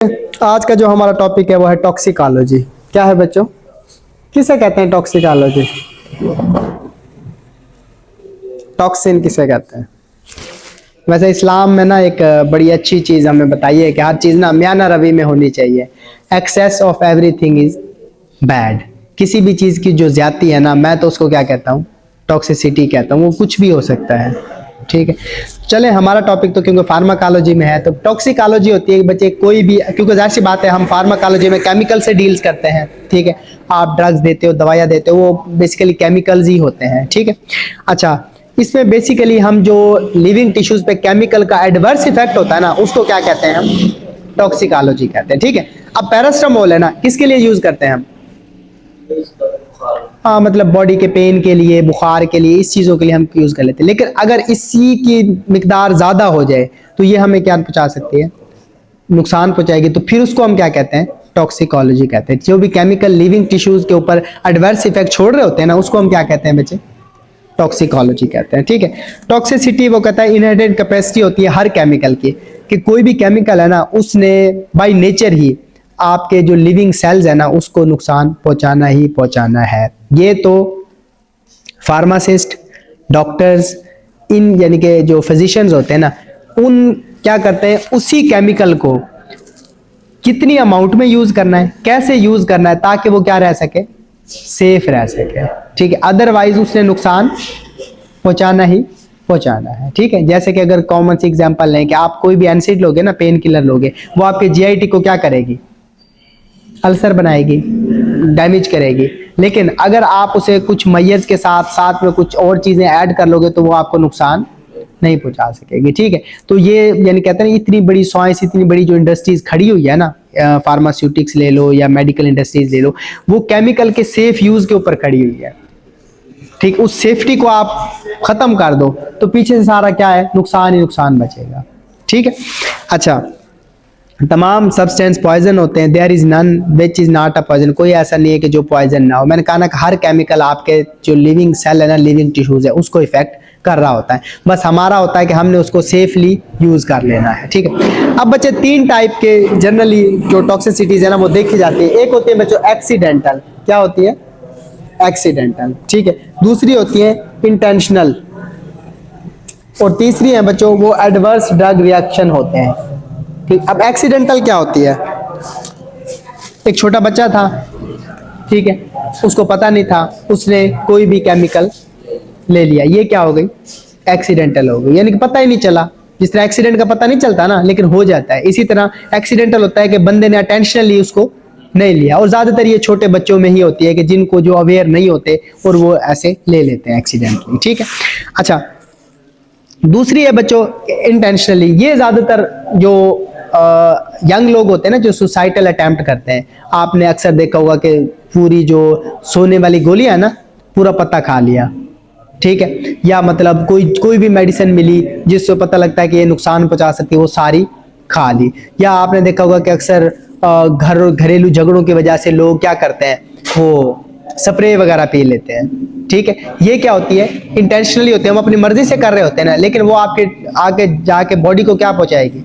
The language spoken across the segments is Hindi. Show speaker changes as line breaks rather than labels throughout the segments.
आज का जो हमारा टॉपिक है वो है टॉक्सिकोलॉजी। क्या है बच्चों, किसे कहते हैं टॉक्सिकोलॉजी? टॉक्सिन किसे कहते हैं? वैसे इस्लाम में ना एक बड़ी अच्छी चीज हमें बताई है कि हर चीज ना म्याना रवि में होनी चाहिए। Excess of everything is bad. किसी भी चीज की जो ज्यादती है ना, मैं तो उसको क्या कहता हूँ, टॉक्सिसिटी कहता हूँ। वो कुछ भी हो सकता है, ठीक है। चले, हमारा टॉपिक तो क्योंकि फार्माकोलॉजी में है, तो टॉक्सिकोलॉजी होती है बच्चे कोई भी, क्योंकि जाहिर सी बात है हम फार्माकोलॉजी में केमिकल से डील्स करते हैं, ठीक है। आप ड्रग्स देते हो, दवाइयाँ देते हो, वो बेसिकली केमिकल्स ही होते हैं, ठीक है। अच्छा, इसमें बेसिकली हम जो लिविंग टिश्यूज पे केमिकल का एडवर्स इफेक्ट होता है ना, उसको क्या कहते हैं हम? टॉक्सिकोलॉजी कहते हैं, ठीक है। अब पैरास्टामोल है ना, किसके लिए यूज करते हैं हम? हाँ, मतलब बॉडी के पेन के लिए, बुखार के लिए, इस चीज़ों के लिए हम यूज़ कर लेते हैं। लेकिन अगर इसी की मिकदार ज़्यादा हो जाए तो ये हमें क्या पहुंचा सकती है? नुकसान पहुंचाएगी। तो फिर उसको हम क्या कहते हैं? टॉक्सिकोलॉजी कहते हैं। जो भी केमिकल लिविंग टिश्यूज के ऊपर एडवर्स इफेक्ट छोड़ रहे होते हैं ना, उसको हम क्या कहते हैं बच्चे? टॉक्सिकोलॉजी कहते हैं, ठीक है। टॉक्सिसिटी वो कहता है इनहेरेंट कैपेसिटी होती है हर केमिकल की, कि कोई भी केमिकल है ना, उसने बाय नेचर ही आपके जो लिविंग सेल्स है ना, उसको नुकसान पहुंचाना ही पहुंचाना है। ये तो फार्मासिस्ट, डॉक्टर्स, इन यानी कि जो फिजिशियंस होते हैं ना, उन क्या करते हैं, उसी केमिकल को कितनी अमाउंट में यूज करना है, कैसे यूज करना है, ताकि वो क्या रह सके, सेफ रह सके, ठीक है। अदरवाइज उसने नुकसान पहुंचाना ही पहुंचाना है, ठीक है। जैसे कि अगर कॉमन सी एग्जांपल लें कि आप कोई भी एनसिड लोगे ना, पेन किलर लोगे, वो आपके जीआईटी को क्या करेगी? अल्सर बनाएगी, डैमेज करेगी। लेकिन अगर आप उसे कुछ मैयर्स के साथ साथ में कुछ और चीजें ऐड कर लोगे तो वो आपको नुकसान नहीं पहुंचा सकेगी, ठीक है। तो ये यानी कहते हैं इतनी बड़ी साइंस, इतनी बड़ी जो इंडस्ट्रीज खड़ी हुई है ना, फार्मास्यूटिक्स ले लो या मेडिकल इंडस्ट्रीज ले लो, वो केमिकल के सेफ यूज के ऊपर खड़ी हुई है, ठीक। उस सेफ्टी को आप खत्म कर दो तो पीछे से सारा क्या है, नुकसान ही नुकसान बचेगा, ठीक है। अच्छा, तमाम सब्सटेंस पॉइजन होते हैं, there is none which is not a poison. कोई ऐसा नहीं है कि जो पॉइजन ना हो। मैंने कहा ना कि हर केमिकल आपके जो लिविंग सेल है ना, लिविंग टिश्यूज है, उसको इफेक्ट कर रहा होता है। बस हमारा होता है कि हमने उसको सेफली यूज कर लेना है, ठीक है। अब बच्चे तीन टाइप के जनरली जो टॉक्सिसिटीज है ना, वो देखी जाती है। एक होती है बच्चों एक्सीडेंटल। क्या होती है? एक्सीडेंटल, ठीक है। दूसरी होती है इंटेंशनल, और तीसरी है बच्चों वो एडवर्स ड्रग रिएक्शन होते हैं, ठीक। अब एक्सीडेंटल क्या होती है? एक छोटा बच्चा था, ठीक है, उसको पता नहीं था, उसने कोई भी केमिकल ले लिया, ये क्या हो गई? एक्सीडेंटल हो गई, यानी कि पता ही नहीं चला। जिस तरह एक्सीडेंट का पता नहीं चलता ना, लेकिन हो जाता है, इसी तरह एक्सीडेंटल होता है कि बंदे ने अटेंशनली उसको नहीं लिया। और ज्यादातर ये छोटे बच्चों में ही होती है कि जिनको जो अवेयर नहीं होते और वो ऐसे ले लेते हैं एक्सीडेंटली, ठीक है। अच्छा, दूसरी है बच्चों इंटेंशनली। ये ज्यादातर जो यंग लोग होते हैं ना, जो सुसाइडल अटेम्प्ट करते हैं, आपने अक्सर देखा होगा कि पूरी जो सोने वाली गोलियां है ना, पूरा पत्ता खा लिया, ठीक है। या मतलब कोई भी मेडिसिन मिली जिससे पता लगता है कि ये नुकसान पहुंचा सकती है, वो सारी खा ली। या आपने देखा होगा कि अक्सर घरेलू झगड़ों की वजह से लोग क्या करते हैं, वो स्प्रे वगैरह पी लेते हैं, ठीक है। ये क्या होती है? इंटेंशनली होते हैं, हम अपनी मर्जी से कर रहे होते हैं ना, लेकिन वो आपके आगे जाके बॉडी को क्या पहुंचाएगी?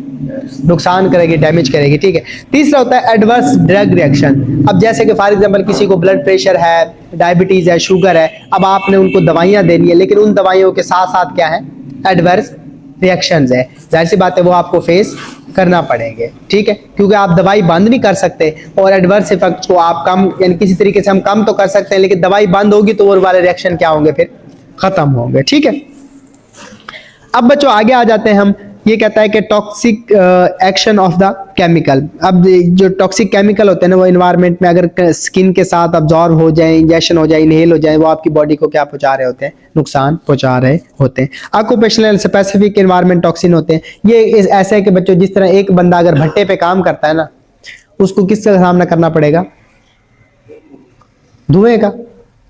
नुकसान करेगी, डैमेज करेगी, ठीक है। तीसरा होता है एडवर्स ड्रग रिएक्शन। अब जैसे कि फॉर एग्जांपल किसी को ब्लड प्रेशर है, डायबिटीज है, शुगर है, अब आपने उनको दवाइयां देनी है, लेकिन उन दवाइयों के साथ साथ क्या है? एडवर्स रिएक्शंस है। जाहिर सी बात है वो आपको फेस करना पड़ेंगे, ठीक है, क्योंकि आप दवाई बंद नहीं कर सकते और एडवर्स इफेक्ट को आप कम, यानी किसी तरीके से हम कम तो कर सकते हैं, लेकिन दवाई बंद होगी तो वो वाले रिएक्शन क्या होंगे? फिर खत्म होंगे, ठीक है। अब बच्चों आगे आ जाते हैं हम। ये कहता है कि toxic action of the chemical. अब जो टॉक्सिक केमिकल होते हैं ना, वो एनवायरनमेंट में अगर स्किन के साथ अब्जॉर्ब हो जाए, इंजेक्शन हो जाए, इनहेल हो जाए, वो आपकी बॉडी को क्या पहुंचा रहे होते हैं? नुकसान पहुंचा रहे होते हैं। ऑक्यूपेशनल स्पेसिफिक एनवायरनमेंट टॉक्सिन होते हैं। ये ऐसे है कि बच्चों, जिस तरह एक बंदा अगर भट्टे पे काम करता है ना, उसको किसका सामना करना पड़ेगा? धुएं का।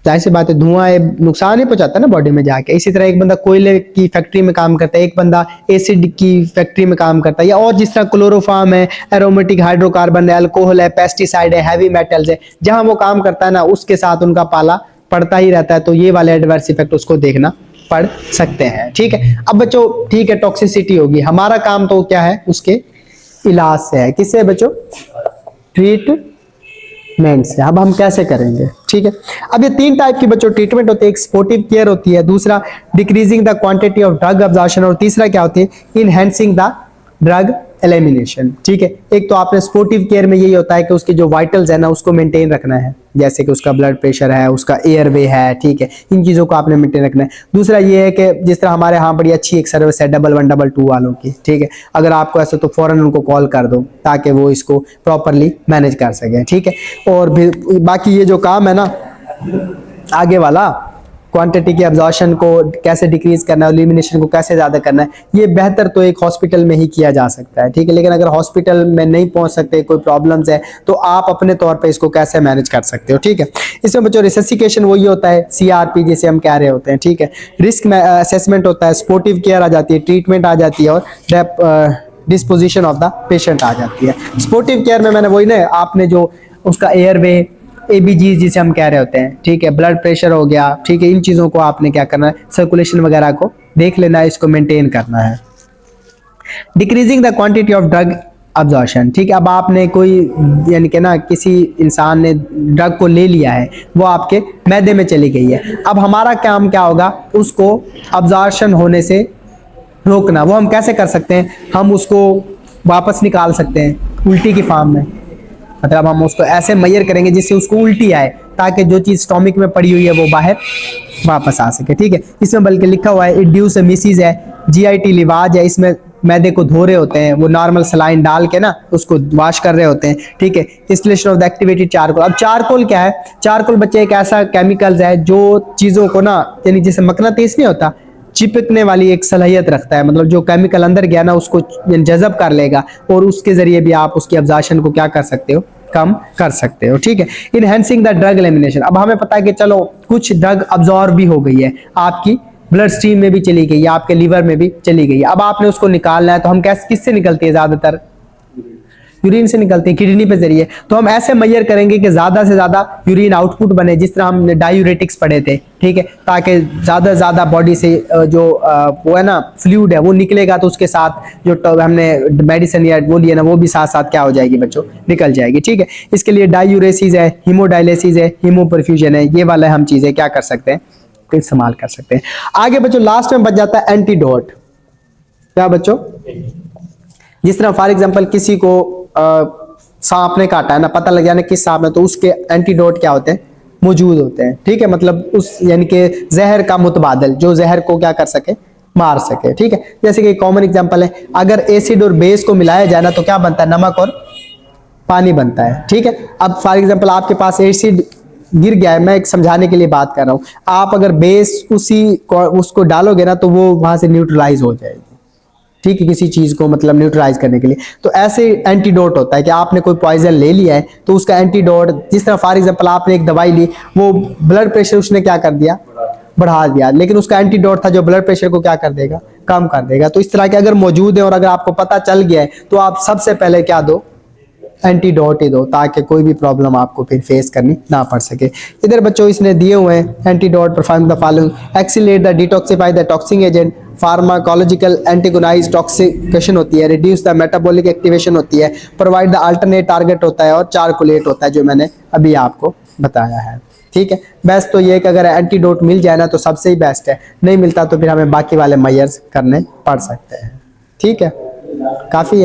जाहिर सी बात है धुआं नुकसान ही पहुंचाता है ना बॉडी में जाके। इसी तरह एक बंदा कोयले की फैक्ट्री में काम करता है, एक बंदा एसिड की फैक्ट्री में काम करता है, या और जिस तरह क्लोरोफॉर्म है, एरोमेटिक हाइड्रोकार्बन है, अल्कोहल है, पेस्टिसाइड है, हैवी मेटल्स है, जहां वो काम करता है ना, उसके साथ उनका पाला पड़ता ही रहता है। तो ये वाले एडवर्स इफेक्ट उसको देखना पड़ सकते हैं, ठीक है। अब बच्चों ठीक है, टॉक्सिसिटी होगी, हमारा काम तो क्या है उसके इलाज से है, किससे बच्चों? ट्रीटमेंट से। अब हम कैसे करेंगे, ठीक है। अब ये 3 टाइप की बच्चों ट्रीटमेंट होती है, एक सपोर्टिव केयर होती है, दूसरा decreasing the quantity of drug absorption, और तीसरा क्या होती है? इनहेंसिंग द ड्रग एलिमिनेशन, ठीक है। एक तो आपने सपोर्टिव केयर में यही होता है कि उसके जो वाइटल्स है ना उसको मेंटेन रखना है, जैसे कि उसका ब्लड प्रेशर है, उसका एयरवे है, ठीक है, इन चीज़ों को आपने मेंटेन रखना है। दूसरा ये है कि जिस तरह हमारे यहाँ बड़ी अच्छी एक सर्विस है 1112 वालों की, ठीक है, अगर आपको ऐसे तो फौरन उनको कॉल कर दो ताकि वो इसको प्रॉपरली मैनेज कर सकें, ठीक है। और भी बाकी ये जो काम है ना आगे वाला, क्वांटिटी की अब्जॉर्प्शन को कैसे डिक्रीज करना है, एलिमिनेशन को कैसे ज़्यादा करना है, ये बेहतर तो एक हॉस्पिटल में ही किया जा सकता है, ठीक है। लेकिन अगर हॉस्पिटल में नहीं पहुंच सकते, कोई प्रॉब्लम्स है, तो आप अपने तौर पे इसको कैसे मैनेज कर सकते हो, ठीक है। इसमें बच्चों रिससिकेशन वही होता है, CRP जिसे हम कह रहे होते हैं, ठीक है। रिस्क असेसमेंट होता है, सपोर्टिव केयर आ जाती है, ट्रीटमेंट आ जाती है, और डिस्पोजिशन ऑफ द पेशेंट आ जाती है। सपोर्टिव केयर में मैंने वही ना, आपने जो उसका एयरवे, ABG जिसे हम कह रहे होते हैं, ठीक है, ब्लड प्रेशर हो गया, ठीक है, इन चीज़ों को आपने क्या करना है, सर्कुलेशन वगैरह को देख लेना है, इसको मेंटेन करना है। Decreasing the quantity of drug absorption, ठीक है। अब आपने कोई यानी कि ना किसी इंसान ने ड्रग को ले लिया है, वो आपके मैदे में चली गई है, अब हमारा काम क्या होगा? उसको अब्जॉर्प्शन होने से रोकना। वो हम कैसे कर सकते हैं? हम उसको वापस निकाल सकते हैं उल्टी की फॉर्म में, मतलब हम उसको ऐसे मेजर करेंगे जिससे उसको उल्टी आए, ताकि जो चीज़ स्टोमिक में पड़ी हुई है वो बाहर वापस आ सके, ठीक है। इसमें बल्कि लिखा हुआ है इड्यूस मिसिस है, GIT लिवाज है, इसमें मैदे को धो रहे होते हैं, वो नॉर्मल सलाइन डाल के ना उसको वॉश कर रहे होते हैं, ठीक है। Distillation of the activated charcoal. अब चारकोल क्या है? चारकोल बच्चे एक ऐसा केमिकल्स है जो चीज़ों को ना, यानी जैसे मकनातीस नहीं होता, चिपकने वाली एक सलाहियत रखता है, मतलब जो केमिकल अंदर गया ना उसको जज़ब कर लेगा, और उसके जरिए भी आप उसकी अब्जॉर्प्शन को क्या कर सकते हो? कम कर सकते हो, ठीक है। Enhancing the drug elimination. अब हमें पता है कि चलो कुछ ड्रग अब्जॉर्ब भी हो गई है, आपकी ब्लड स्ट्रीम में भी चली गई है, आपके लीवर में भी चली गई है, अब आपने उसको निकालना है, तो हम कैसे, किससे निकलती है? ज्यादातर यूरिन से निकलते हैं, किडनी पे जरिए। तो हम ऐसे मेजर करेंगे कि ज्यादा से ज्यादा यूरिन आउटपुट बने, जिस तरह हमने डायूरेटिक्स पढ़े थे, ठीक है, ताकि ज्यादा से ज्यादा बॉडी से जो वो है ना फ्लूइड है वो निकलेगा, तो उसके साथ जो हमने मेडिसिन या वो लिया ना वो भी साथ साथ क्या हो जाएगी बच्चों? निकल जाएगी, ठीक है। इसके लिए डायूरेसिस है, हीमोडायलिसिस है, हीमोपरफ्यूजन है, ये वाला हम चीजें क्या कर सकते हैं? इस्तेमाल कर सकते हैं। आगे बच्चों लास्ट में बच जाता है एंटीडोट। क्या बच्चों? जिस तरह फॉर एग्जांपल किसी को सांप ने काटा है ना, पता लग जाए ना किस सांप ने, तो उसके एंटीडोट क्या होते हैं? मौजूद होते हैं, ठीक है। मतलब उस यानी कि जहर का मुतबादल, जो जहर को क्या कर सके? मार सके, ठीक है। जैसे कि कॉमन एग्जांपल है, अगर एसिड और बेस को मिलाया जाए ना तो क्या बनता है? नमक और पानी बनता है, ठीक है। अब फॉर एग्जांपल आपके पास एसिड गिर गया है, मैं एक समझाने के लिए बात कर रहा हूं, आप अगर बेस उसको डालोगे ना तो वो वहां से न्यूट्रलाइज हो जाएगी, ठीक है, किसी चीज को मतलब न्यूट्रलाइज करने के लिए। तो ऐसे एंटीडोट होता है कि आपने कोई पॉइजन ले लिया है तो उसका एंटीडोट, जिस तरह फॉर एग्जांपल आपने एक दवाई ली, वो ब्लड प्रेशर उसने क्या कर दिया? बढ़ा दिया, लेकिन उसका एंटीडोट था जो ब्लड प्रेशर को क्या कर देगा? कम कर देगा। तो इस तरह के अगर मौजूद है और अगर आपको पता चल गया है तो आप सबसे पहले क्या दो? एंटीडोट ही दो, ताकि कोई भी प्रॉब्लम आपको फिर फेस करनी ना पड़ सके। इधर बच्चों इसने दिए हुए हैं antidote perform the following: accelerate the detoxify the toxic agent, pharmacological antagonize toxication होती है, रिड्यूस द मेटाबॉलिक एक्टिवेशन होती है, प्रोवाइड द अल्टरनेट टारगेट होता है, और चारकुलेट होता है जो मैंने अभी आपको बताया है, ठीक है। बेस्ट तो ये कि अगर एंटीडोट मिल जाए ना तो सबसे ही बेस्ट है, नहीं मिलता तो फिर हमें बाकी वाले मेजर्स करने पड़ सकते हैं, ठीक है। काफ़ी है।